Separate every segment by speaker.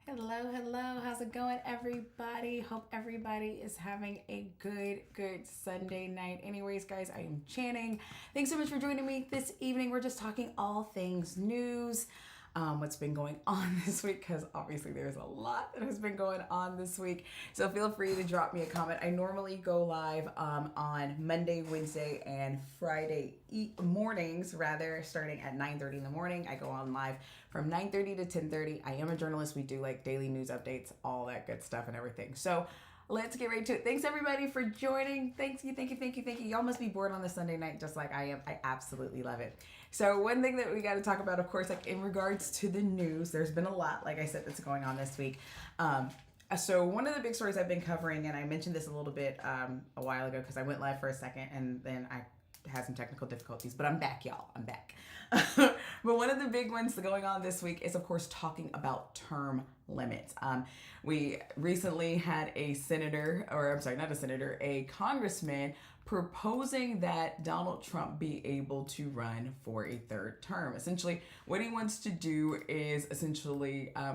Speaker 1: Hello, hello. How's it going, everybody? Hope everybody is having a good Sunday night. Anyways, guys, I am Channing. Thanks so much for joining me this evening. We're just talking all things news. What's been going on this week, because obviously there's a lot that has been going on this week. So feel free to drop me a comment. I normally go live on Monday, Wednesday, and Friday mornings, rather, starting at 9:30 in the morning. I go on live from 9:30 to 10:30. I am a journalist. We do like daily news updates, all that good stuff and everything. So let's get right to it. Thanks everybody for joining. Thank you. Y'all must be bored on the Sunday night just like I am. I absolutely love it. So one thing that we got to talk about, of course, like in regards to the news, there's been a lot, like I said, that's going on this week. So one of the big stories I've been covering, and I mentioned this a little bit a while ago because I went live for a second and then I had some technical difficulties, but I'm back, y'all. I'm back. But one of the big ones going on this week is, of course, talking about term limits. We recently had a congressman proposing that Donald Trump be able to run for a third term. Essentially, what he wants to do is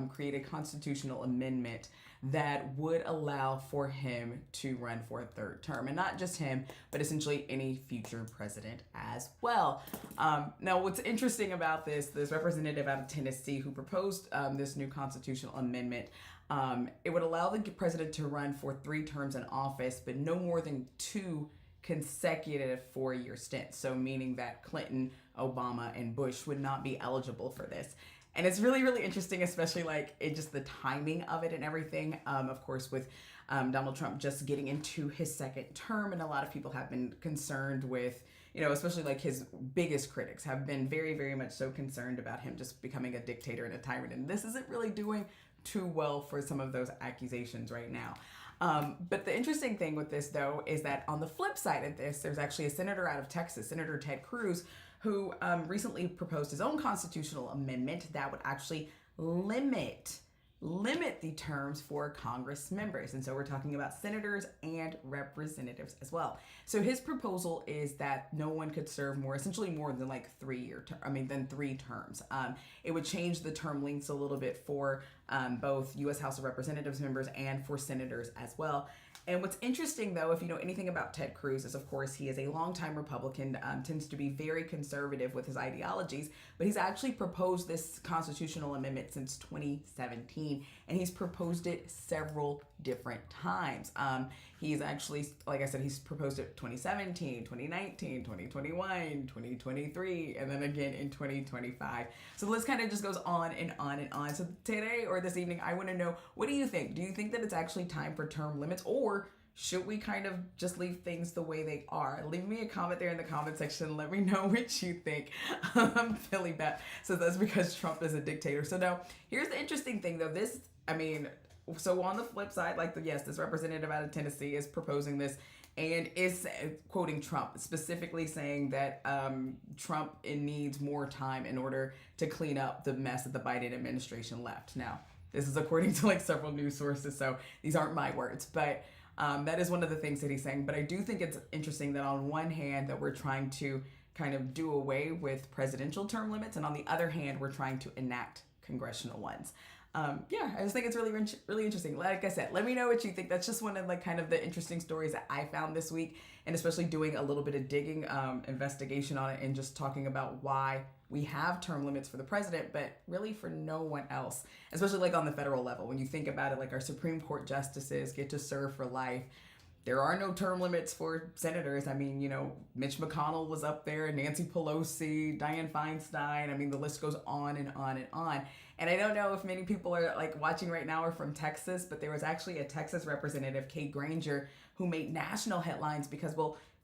Speaker 1: create a constitutional amendment that would allow for him to run for a third term. And not just him, but essentially any future president as well. Now, what's interesting about this representative out of Tennessee who proposed this new constitutional amendment, it would allow the president to run for 3 terms in office, but no more than 2 consecutive 4-year stints. So meaning that Clinton, Obama, and Bush would not be eligible for this. And it's really interesting, especially like just the timing of it and everything. Of course, with Donald Trump just getting into his second term, and a lot of people have been concerned with, especially like his biggest critics have been very much so concerned about him just becoming a dictator and a tyrant. And this isn't really doing too well for some of those accusations right now. But the interesting thing with this, though, is that on the flip side of this, there's actually a senator out of Texas, Senator Ted Cruz, who recently proposed his own constitutional amendment that would actually limit the terms for Congress members. And so we're talking about senators and representatives as well. So his proposal is that no one could serve more than like 3 terms. It would change the term lengths a little bit for both U.S. House of Representatives members and for senators as well. And what's interesting, though, if you know anything about Ted Cruz, is, of course, he is a longtime Republican, tends to be very conservative with his ideologies, but he's actually proposed this constitutional amendment since 2017, and he's proposed it several different times. He's actually, like I said, he's proposed it 2017, 2019, 2021, 2023, and then again in 2025. So the list kind of just goes on and on and on. So today or this evening, I want to know, what do you think? Do you think that it's actually time for term limits, or should we kind of just leave things the way they are? Leave me a comment there in the comment section. Let me know what you think. I'm feeling bad. So that's because Trump is a dictator. So now, here's the interesting thing, though. So on the flip side, this representative out of Tennessee is proposing this and is quoting Trump, specifically saying that Trump needs more time in order to clean up the mess that the Biden administration left. Now, this is according to several news sources, so these aren't my words, but that is one of the things that he's saying. But I do think it's interesting that on one hand that we're trying to kind of do away with presidential term limits, and on the other hand, we're trying to enact congressional ones. I just think it's really interesting. Like I said, let me know what you think. That's just one of kind of the interesting stories that I found this week, and especially doing a little bit of digging, investigation on it, and just talking about why we have term limits for the president, but really for no one else, especially on the federal level. When you think about it, our Supreme Court justices get to serve for life. There are no term limits for senators. I mean, Mitch McConnell was up there, Nancy Pelosi, Dianne Feinstein. I mean, the list goes on and on and on. And I don't know if many people are watching right now are from Texas, but there was actually a Texas representative, Kate Granger, who made national headlines because,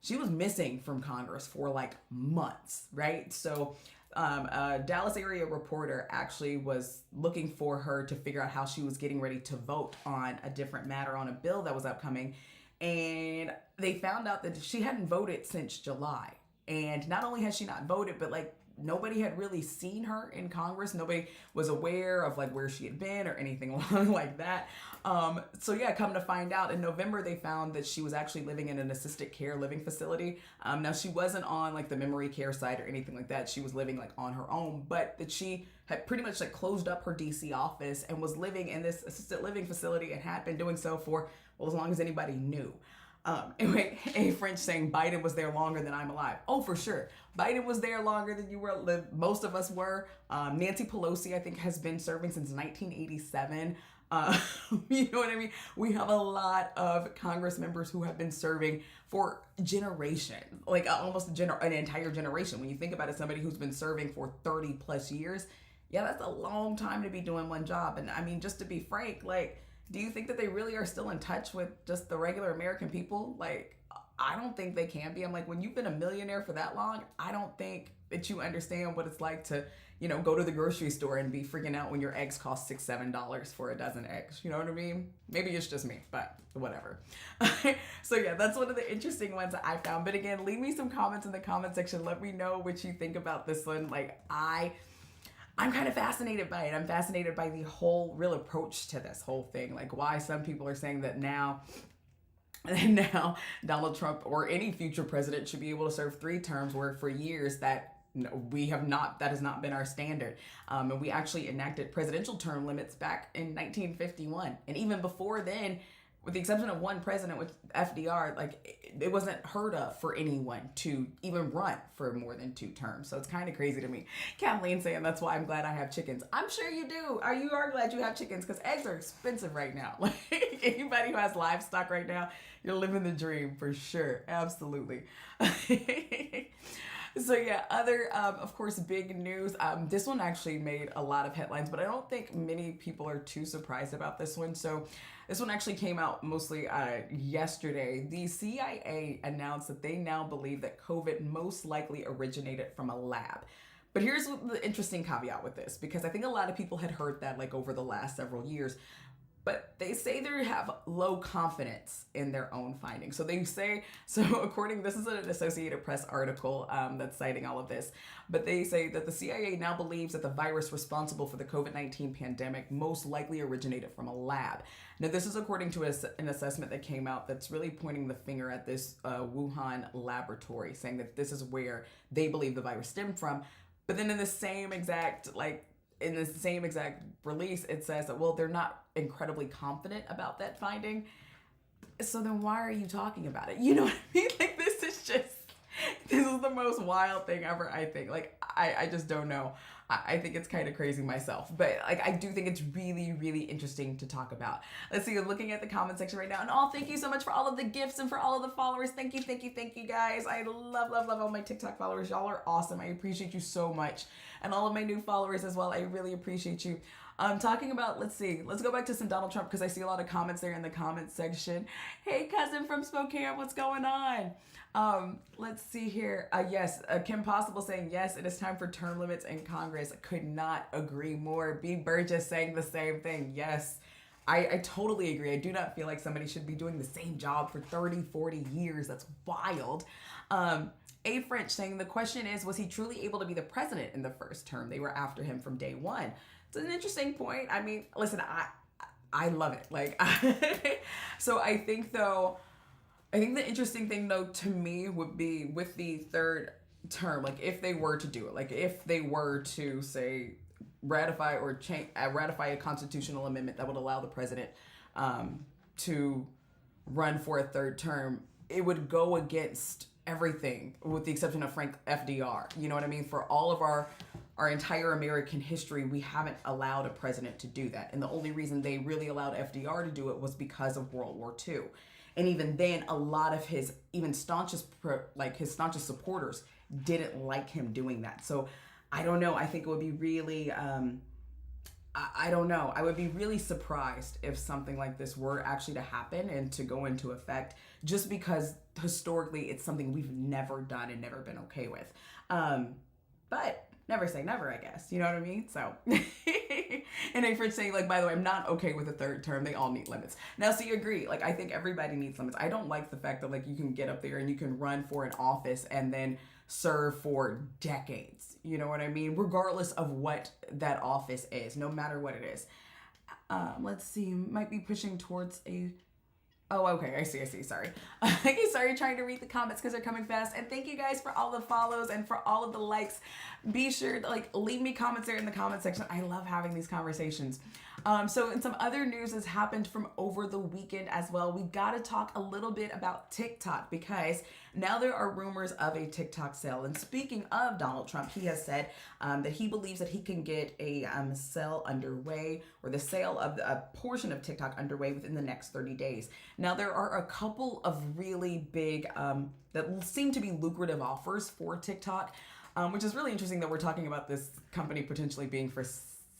Speaker 1: she was missing from Congress for months, right? So a Dallas area reporter actually was looking for her to figure out how she was getting ready to vote on a different matter, on a bill that was upcoming. And they found out that she hadn't voted since July. And not only has she not voted, but nobody had really seen her in Congress. Nobody was aware of like where she had been or anything along like that. So yeah, come to find out, in November they found that she was actually living in an assisted care living facility. Now she wasn't on like the memory care side or anything like that. She was living like on her own, but that she had pretty much like closed up her DC office and was living in this assisted living facility and had been doing so for, well, as long as anybody knew. Anyway, A French saying Biden was there longer than I'm alive. Oh, for sure. Biden was there longer than you were. Most of us were. Nancy Pelosi, I think, has been serving since 1987. You know what I mean? We have a lot of Congress members who have been serving for generations, like almost an entire generation. When you think about it, somebody who's been serving for 30 plus years, yeah, that's a long time to be doing one job. And I mean, just to be frank, like, do you think that they really are still in touch with just the regular American people? Like, I don't think they can be. I'm like, when you've been a millionaire for that long, I don't think that you understand what it's like to, you know, go to the grocery store and be freaking out when your eggs cost $6, $7 for a dozen eggs. You know what I mean? Maybe it's just me, but whatever. So yeah, that's one of the interesting ones that I found. But again, leave me some comments in the comment section. Let me know what you think about this one. Like, I'm kind of fascinated by it. I'm fascinated by the whole real approach to this whole thing. Like why some people are saying that now Donald Trump or any future president should be able to serve 3 terms, where for years that has not been our standard. And we actually enacted presidential term limits back in 1951. And even before then, with the exception of one president with FDR, like it wasn't heard of for anyone to even run for more than 2 terms. So it's kind of crazy to me. Kathleen saying that's why I'm glad I have chickens. I'm sure you do. You are glad you have chickens because eggs are expensive right now. Like anybody who has livestock right now, you're living the dream for sure. Absolutely. So yeah, other, of course, big news. This one actually made a lot of headlines, but I don't think many people are too surprised about this one. So this one actually came out mostly yesterday. The CIA announced that they now believe that COVID most likely originated from a lab. But here's the interesting caveat with this, because I think a lot of people had heard that like over the last several years. But they say they have low confidence in their own findings. So they say, this is an Associated Press article that's citing all of this, but they say that the CIA now believes that the virus responsible for the COVID-19 pandemic most likely originated from a lab. Now, this is according to an assessment that came out that's really pointing the finger at this Wuhan laboratory, saying that this is where they believe the virus stemmed from. But then in the same exact release, it says that, well, they're not incredibly confident about that finding. So then why are you talking about it? You know what I mean? Like, this is the most wild thing ever, I think. Like, I just don't know. I think it's kind of crazy myself. But, like, I do think it's really, really interesting to talk about. Let's see, I'm looking at the comment section right now. And thank you so much for all of the gifts and for all of the followers. Thank you, guys. I love all my TikTok followers. Y'all are awesome. I appreciate you so much. And all of my new followers as well. I really appreciate you. Talking about, let's go back to some Donald Trump, because I see a lot of comments there in the comment section. Hey, cousin from Spokane, what's going on? Let's see here. Yes, Kim Possible saying, yes, it is time for term limits in Congress. Could not agree more. B. Burgess saying the same thing. Yes, I totally agree. I do not feel like somebody should be doing the same job for 30, 40 years. That's wild. A. French saying, the question is, was he truly able to be the president in the first term? They were after him from day one. It's an interesting point. I mean, listen, I love it. Like, so I think the interesting thing though to me would be with the third term, like if they were to do it, like if they were to say ratify a constitutional amendment that would allow the president to run for a third term, it would go against everything with the exception of Frank FDR. You know what I mean? For all of our entire American history, we haven't allowed a president to do that. And the only reason they really allowed FDR to do it was because of World War II. And even then, a lot of his staunchest supporters didn't like him doing that. So I don't know. I think it would be really, I don't know. I would be really surprised if something like this were actually to happen and to go into effect, just because historically it's something we've never done and never been okay with. But never say never, I guess. You know what I mean? So, and A. French saying, like, by the way, I'm not okay with a third term. They all need limits. Now, so you agree. Like, I think everybody needs limits. I don't like the fact that, like, you can get up there and you can run for an office and then serve for decades. You know what I mean? Regardless of what that office is, no matter what it is. Let's see, might be pushing towards a. Oh, okay. I see. Sorry. Okay, sorry, trying to read the comments because they're coming fast. And thank you guys for all the follows and for all of the likes. Be sure to leave me comments there in the comment section. I love having these conversations. So in some other news has happened from over the weekend as well. We got to talk a little bit about TikTok because now there are rumors of a TikTok sale. And speaking of Donald Trump, he has said that he believes that he can get a sale underway, or the sale of a portion of TikTok underway within the next 30 days. Now, there are a couple of really big, that seem to be lucrative offers for TikTok, which is really interesting that we're talking about this company potentially being for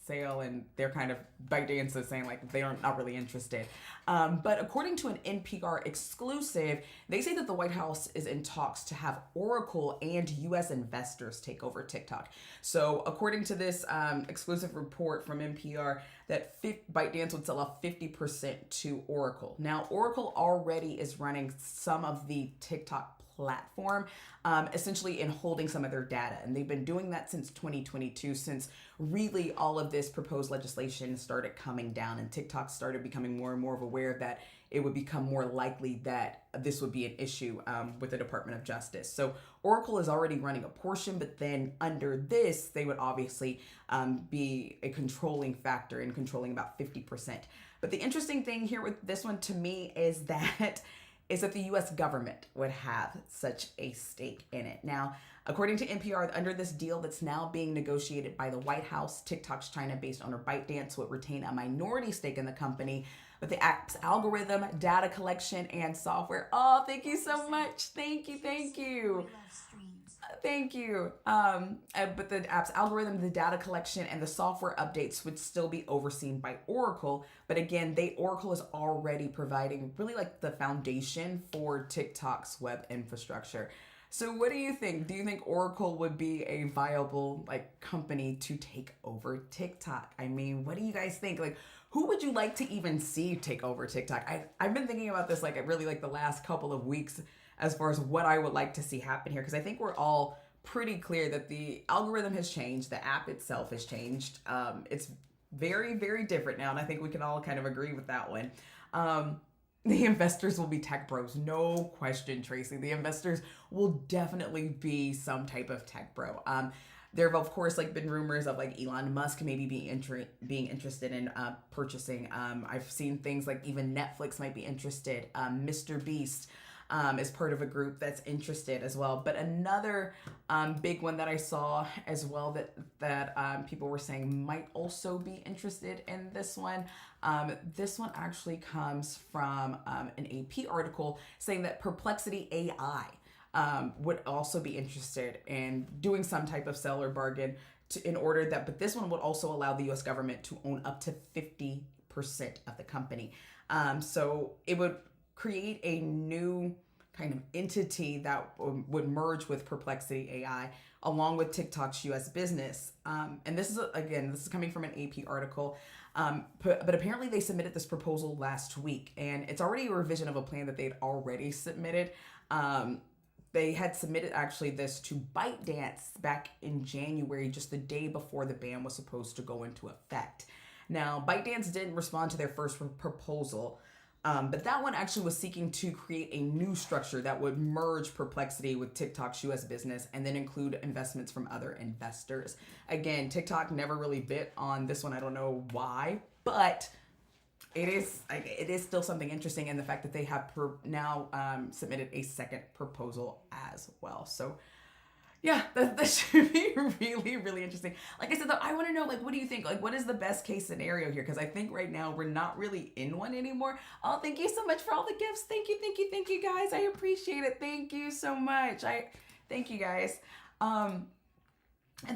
Speaker 1: sale, and they're kind of ByteDance is saying they are not really interested. But according to an NPR exclusive, they say that the White House is in talks to have Oracle and U.S. investors take over TikTok. So according to this exclusive report from NPR, that ByteDance would sell off 50% to Oracle. Now, Oracle already is running some of the TikTok platform, essentially in holding some of their data. And they've been doing that since 2022, since really all of this proposed legislation started coming down and TikTok started becoming more and more aware that it would become more likely that this would be an issue with the Department of Justice. So Oracle is already running a portion, but then under this, they would obviously be a controlling factor in controlling about 50%. But the interesting thing here with this one to me is that the U.S. government would have such a stake in it. Now, according to NPR, under this deal that's now being negotiated by the White House, TikTok's China-based owner ByteDance would retain a minority stake in the company, but the app's algorithm, data collection, and software. Oh, thank you so much. Thank you. Thank you. But the app's algorithm, the data collection, and the software updates would still be overseen by Oracle. But again, Oracle is already providing really the foundation for TikTok's web infrastructure. So what do you think? Do you think Oracle would be a viable company to take over TikTok? I mean, what do you guys think? Who would you like to even see take over TikTok? I've been thinking about this really the last couple of weeks as far as what I would like to see happen here, because I think we're all pretty clear that the algorithm has changed, the app itself has changed. It's very, very different now, and I think we can all kind of agree with that one. The investors will be tech bros, no question, Tracy. The investors will definitely be some type of tech bro. There have, of course, been rumors of Elon Musk maybe being interested in purchasing. I've seen things even Netflix might be interested. Mr. Beast is part of a group that's interested as well. But another big one that I saw as well that people were saying might also be interested in this one. This one actually comes from an AP article saying that Perplexity AI would also be interested in doing some type of sell or bargain but this one would also allow the U.S. government to own up to 50% of the company. So it would create a new kind of entity that would merge with Perplexity AI along with TikTok's U.S. business. And this is coming from an AP article. But apparently they submitted this proposal last week, and it's already a revision of a plan that they'd already submitted. They had submitted actually this to ByteDance back in January, just the day before the ban was supposed to go into effect. Now, ByteDance didn't respond to their first proposal, but that one actually was seeking to create a new structure that would merge Perplexity with TikTok's U.S. business and then include investments from other investors. Again, TikTok never really bit on this one. I don't know why, but it is still something interesting in the fact that they have now submitted a second proposal as well. So yeah, that should be really, really interesting. Like I said, though, I want to know, what do you think? What is the best case scenario here? Because I think right now we're not really in one anymore. Oh, thank you so much for all the gifts. Thank you, guys. I appreciate it. Thank you so much. Thank you, guys. And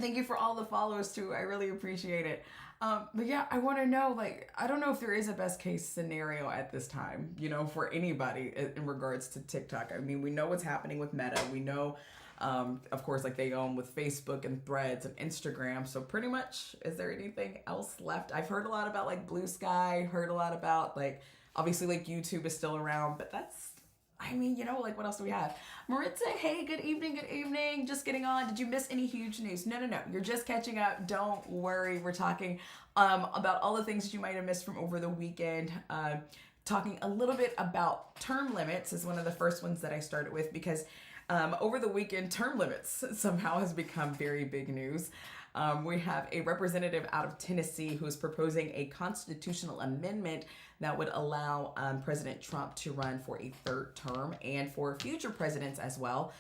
Speaker 1: thank you for all the follows, too. I really appreciate it. But yeah, I want to know, I don't know if there is a best case scenario at this time, for anybody in regards to TikTok. I mean, we know what's happening with Meta. We know, of course, they own with Facebook and Threads and Instagram. So pretty much, is there anything else left? I've heard a lot about Blue Sky, heard a lot about obviously YouTube is still around, but that's I mean, like what else do we have? Maritza, hey, good evening, good evening. Just getting on. Did you miss any huge news? No, no, no. You're just catching up. Don't worry. We're talking about all the things that you might have missed from over the weekend. Talking a little bit about term limits is one of the first ones that I started with because over the weekend, term limits somehow has become very big news. We have a representative out of Tennessee who is proposing a constitutional amendment that would allow President Trump to run for a third term and for future presidents as well.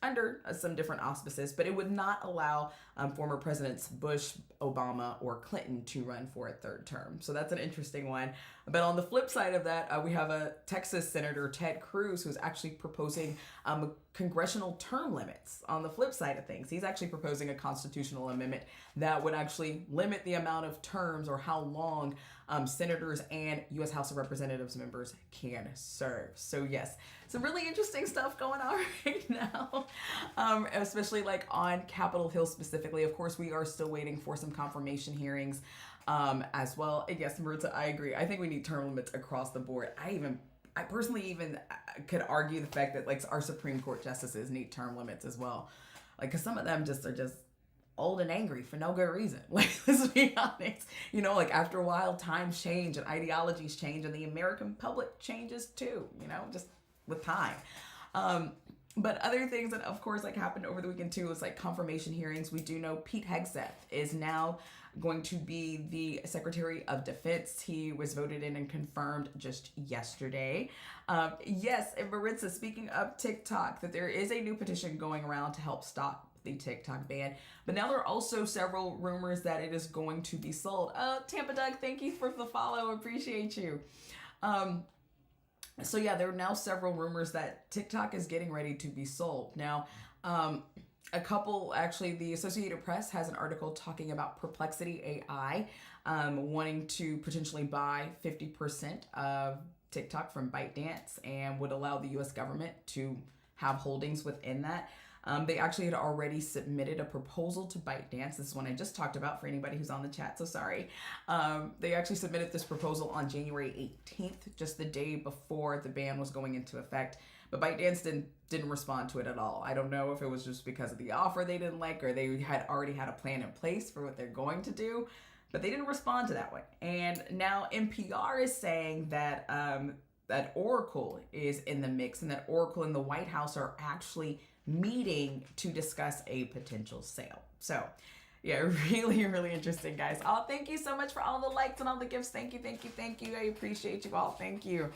Speaker 1: Under some different auspices, but it would not allow former presidents Bush, Obama, or Clinton to run for a third term. So that's an interesting one. But on the flip side of that, we have a Texas Senator, Ted Cruz, who's actually proposing congressional term limits. On the flip side of things, he's actually proposing a constitutional amendment that would actually limit the amount of terms or how long senators and U.S. House of Representatives members can serve. So yes, some really interesting stuff going on right now, especially like on Capitol Hill specifically. Of course, we are still waiting for some confirmation hearings as well. And yes, Maritza, I agree. I think we need term limits across the board. I personally even could argue the fact that like our Supreme Court justices need term limits as well. Like, cause some of them are just old and angry for no good reason. Like, let's be honest. Like after a while, times change and ideologies change and the American public changes too, just with time. But other things that of course like happened over the weekend too was like confirmation hearings. We do know Pete Hegseth is now going to be the Secretary of Defense. He was voted in and confirmed just yesterday. Yes, and Maritza, speaking of TikTok, that there is a new petition going around to help stop the TikTok ban. But now there are also several rumors that it is going to be sold. Tampa Doug, thank you for the follow. Appreciate you. So yeah, there are now several rumors that TikTok is getting ready to be sold. Now, actually, the Associated Press has an article talking about Perplexity AI wanting to potentially buy 50% of TikTok from ByteDance and would allow the U.S. government to have holdings within that. They actually had already submitted a proposal to ByteDance. This is one I just talked about for anybody who's on the chat, so sorry. They actually submitted this proposal on January 18th, just the day before the ban was going into effect. But ByteDance didn't respond to it at all. I don't know if it was just because of the offer they didn't like or they had already had a plan in place for what they're going to do, but they didn't respond to that one. And now NPR is saying that that Oracle is in the mix and that Oracle and the White House are actually meeting to discuss a potential sale. So yeah, really, really interesting, guys. Oh, thank you so much for all the likes and all the gifts. Thank you, thank you, thank you. I appreciate you all. Thank you.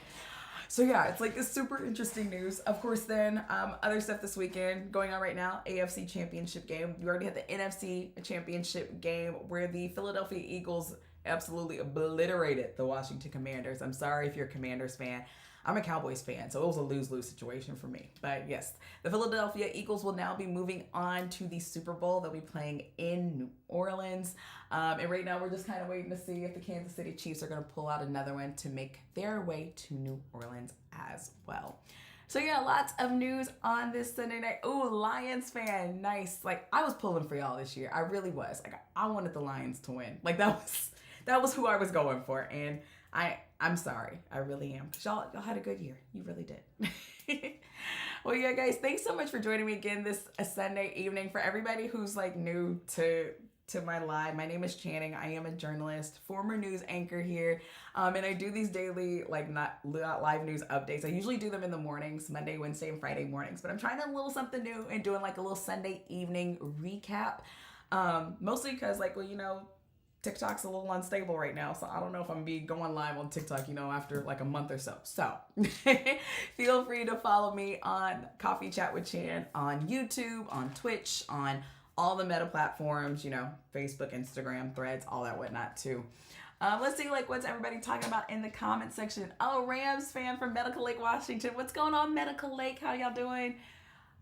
Speaker 1: So yeah, it's like this super interesting news. Of course, then other stuff this weekend going on right now, AFC Championship game. We already had the NFC Championship game where the Philadelphia Eagles absolutely obliterated the Washington Commanders. I'm sorry if you're a Commanders fan. I'm a Cowboys fan, so it was a lose-lose situation for me. But yes, the Philadelphia Eagles will now be moving on to the Super Bowl. They'll be playing in New Orleans. And right now we're just kind of waiting to see if the Kansas City Chiefs are going to pull out another one to make their way to New Orleans as well. So yeah, lots of news on this Sunday night. Ooh, Lions fan, nice. Like, I was pulling for y'all this year. I really was. Like, I wanted the Lions to win. Like, that was who I was going for. And I'm sorry. I really am. Because y'all had a good year. You really did. Well, yeah, guys, thanks so much for joining me again this Sunday evening. For everybody who's like new to my live, my name is Channing. I am a journalist, former news anchor here. And I do these daily, like not live news updates. I usually do them in the mornings, Monday, Wednesday, and Friday mornings. But I'm trying a little something new and doing like a little Sunday evening recap. Mostly because like, well, TikTok's a little unstable right now, so I don't know if I'm gonna be going live on TikTok, after like a month or so. So feel free to follow me on Coffee Chat with Chan on YouTube, on Twitch, on all the Meta platforms, Facebook, Instagram, Threads, all that whatnot too. Let's see what's everybody talking about in the comment section. Oh, Rams fan from Medical Lake, Washington. What's going on, Medical Lake? How y'all doing?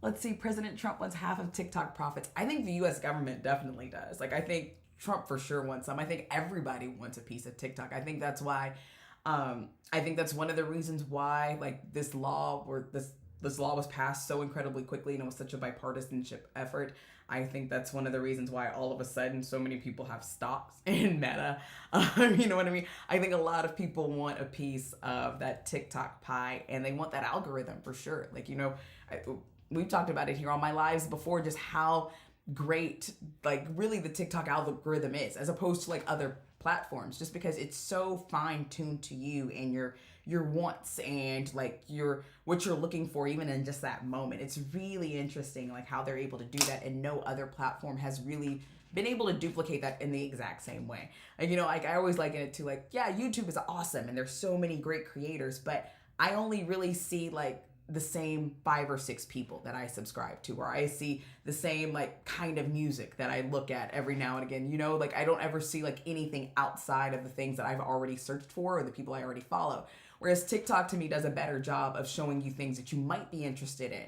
Speaker 1: Let's see. President Trump wants half of TikTok profits. I think the U.S. government definitely does. I think Trump for sure wants some. I think everybody wants a piece of TikTok. I think that's why, I think that's one of the reasons why this law was passed so incredibly quickly and it was such a bipartisanship effort. I think that's one of the reasons why all of a sudden so many people have stocks in Meta. You know what I mean? I think a lot of people want a piece of that TikTok pie, and they want that algorithm for sure. Like, you know, we've talked about it here on my lives before, just how great, like, really the TikTok algorithm is, as opposed to like other platforms, just because it's so fine tuned to you and your wants and like your what you're looking for even in just that moment. It's really interesting like how they're able to do that, and no other platform has really been able to duplicate that in the exact same way. Like, you know, like I always liken it to like, yeah, YouTube is awesome and there's so many great creators, but I only really see like the same 5 or 6 people that I subscribe to, or I see the same like kind of music that I look at every now and again. You know, like I don't ever see like anything outside of the things that I've already searched for or the people I already follow. Whereas TikTok to me does a better job of showing you things that you might be interested in.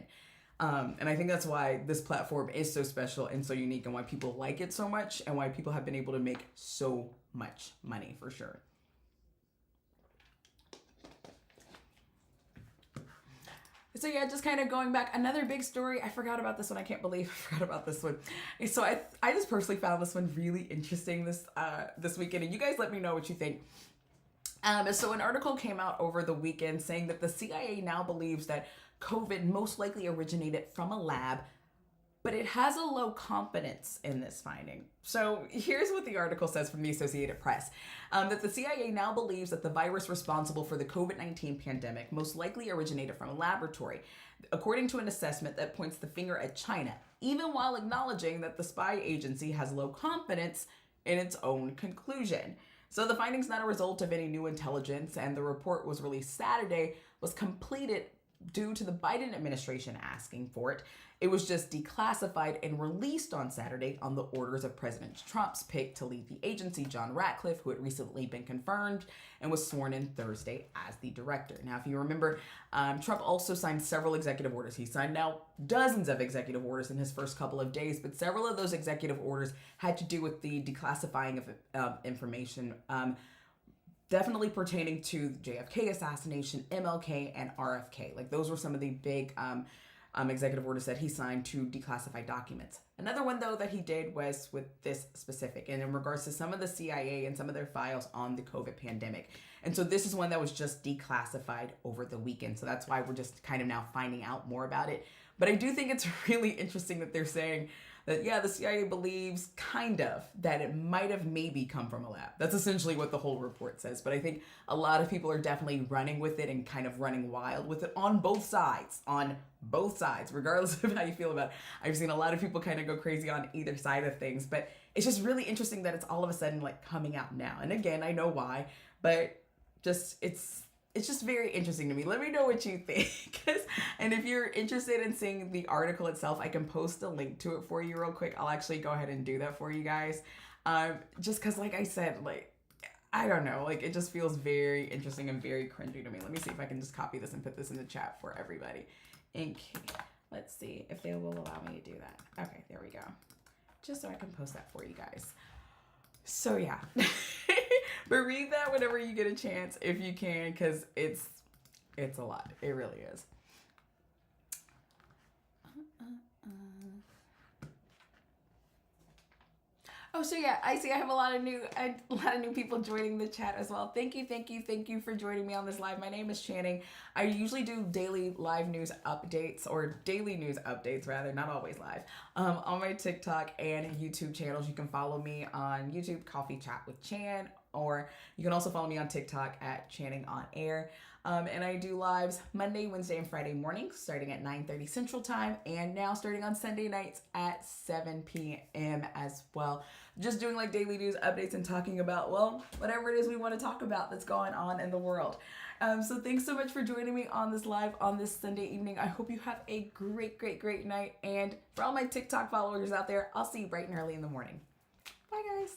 Speaker 1: And I think that's why this platform is so special and so unique, and why people like it so much, and why people have been able to make so much money for sure. So yeah, just kind of going back, another big story. I forgot about this one. I can't believe I forgot about this one. So I just personally found this one really interesting this weekend, and you guys let me know what you think. So an article came out over the weekend saying that the CIA now believes that COVID most likely originated from a lab, but it has a low confidence in this finding. So here's what the article says from the Associated Press, that the CIA now believes that the virus responsible for the COVID-19 pandemic most likely originated from a laboratory, according to an assessment that points the finger at China, even while acknowledging that the spy agency has low confidence in its own conclusion. So the finding's not a result of any new intelligence, and the report was released Saturday, was completed due to the Biden administration asking for it. It was just declassified and released on Saturday on the orders of President Trump's pick to lead the agency, John Ratcliffe, who had recently been confirmed and was sworn in Thursday as the director. Now, if you remember, Trump also signed several executive orders. He signed now dozens of executive orders in his first couple of days, but several of those executive orders had to do with the declassifying of information, definitely pertaining to the JFK assassination, MLK, and RFK. Like, those were some of the big executive orders that he signed to declassify documents. Another one, though, that he did was with this specific, and in regards to some of the CIA and some of their files on the COVID pandemic. And so this is one that was just declassified over the weekend. So that's why we're just kind of now finding out more about it. But I do think it's really interesting that they're saying that, yeah, the CIA believes kind of that it might have maybe come from a lab. That's essentially what the whole report says. But I think a lot of people are definitely running with it and kind of running wild with it on both sides, regardless of how you feel about it. I've seen a lot of people kind of go crazy on either side of things, but it's just really interesting that it's all of a sudden like coming out now. And again, I know why, but just it's just very interesting to me. Let me know what you think. And if you're interested in seeing the article itself, I can post a link to it for you real quick. I'll actually go ahead and do that for you guys. Just because, like I said, like, I don't know, like, it just feels very interesting and very cringy to me. Let me see if I can just copy this and put this in the chat for everybody. Let's see if they will allow me to do that. Okay, there we go. Just so I can post that for you guys. So yeah. But read that whenever you get a chance, if you can, because it's a lot. It really is. Oh, so yeah, I see I have a lot of new people joining the chat as well. Thank you for joining me on this live. My name is Channing. I usually do daily live news updates, or daily news updates rather, not always live, on my TikTok and YouTube channels. You can follow me on YouTube, Coffee Chat with Chan, or you can also follow me on TikTok at Channing on Air. And I do lives Monday, Wednesday, and Friday mornings starting at 9:30 Central Time, and now starting on Sunday nights at 7 p.m. as well. Just doing like daily news updates and talking about, well, whatever it is we want to talk about that's going on in the world. So thanks so much for joining me on this live on this Sunday evening. I hope you have a great night. And for all my TikTok followers out there, I'll see you bright and early in the morning. Bye, guys.